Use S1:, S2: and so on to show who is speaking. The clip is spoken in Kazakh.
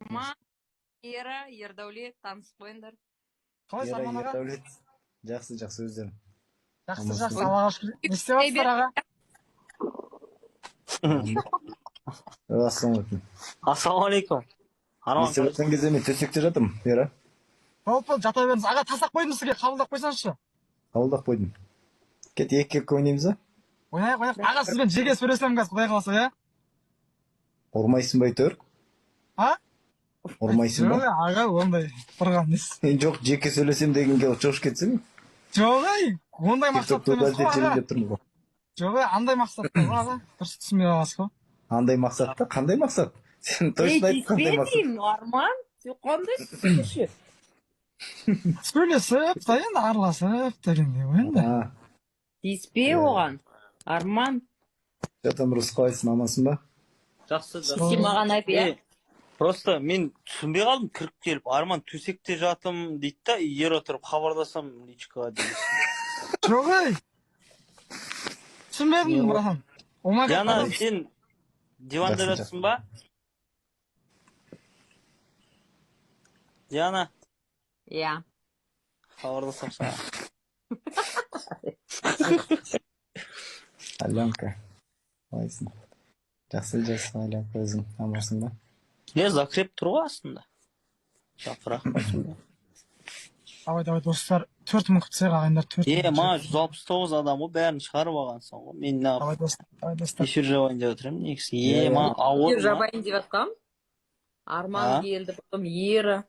S1: Арман, Ера, Ердәулет, танысып қойыңдар.
S2: Қалайсыз Арман аға?
S3: Ердәулет. Жақсы өздерің.
S2: Жақсы, Аллаға шүкір. Не істеп жатсыздар аға?
S4: Ассалаумағалейкум.
S3: Не істеп жатқан кезде мен төсекте жатырмын, Ера.
S2: Болды, жата беріңіз. Аға тастап қойдым сізге, қабылдап қойсаңызшы.
S3: Қабылдап қойдым. Кет екі ойнаймыз ба?
S2: Ойнайық. Аға сізбен жеке сөйлесемін қазір, құдай қаласа, иә?
S3: Ұрмайсың ба әйтеуір?
S2: А?
S3: Ұрмайсың ба?
S2: Аға, ондай тұрған нес.
S3: Жоқ, жеке сөйлесем дегенге жош кетсің?
S2: Жоқ, ондай мақсатта емес қой, аға. Жоқ, андай мақсатта ғой, аға. Дұрыс түсінбей қаласыз ғой.
S3: Андай мақсатта? Қандай мақсат? Сен точно айт қандай мақсат?
S1: Арман, сен қандай сөйлеші?
S2: Сөйлесіп, енді араласып дегендей ғой енді.
S1: Тиіспе оған. Арман.
S3: Жатам, Рус, қалайсың, амансың ба?
S4: Жақсы.
S1: Сен маған айт, иә?
S4: Просто мен түсінбей қалдым, кіріп келіп, Арман төсекте жатым дейді да, ер отырып хабарласам личкаға дейсің.
S2: Жоқ, түсінбедім, братан.
S4: Диана, сен диванда жатсың ба? Диана.
S1: Иә.
S4: Хабарласам саған.
S3: Аленка. Қалайсың? Жақсы, Аленка, өзің амансың ба?
S4: Закреп тұр ғой астында. Жапырақ басында.
S2: Давай, достар, 4000 құтсайық ағайындар, 4000.
S4: Ма 169 адам ғой, бәрін шығарып алғансың ғой. Мен
S2: Давай, достар.
S4: эфир жабайын деп отырмын, негізі. Ма ауыр ма?
S1: Жабайын деп жатқам. Арман келді, потом Ера.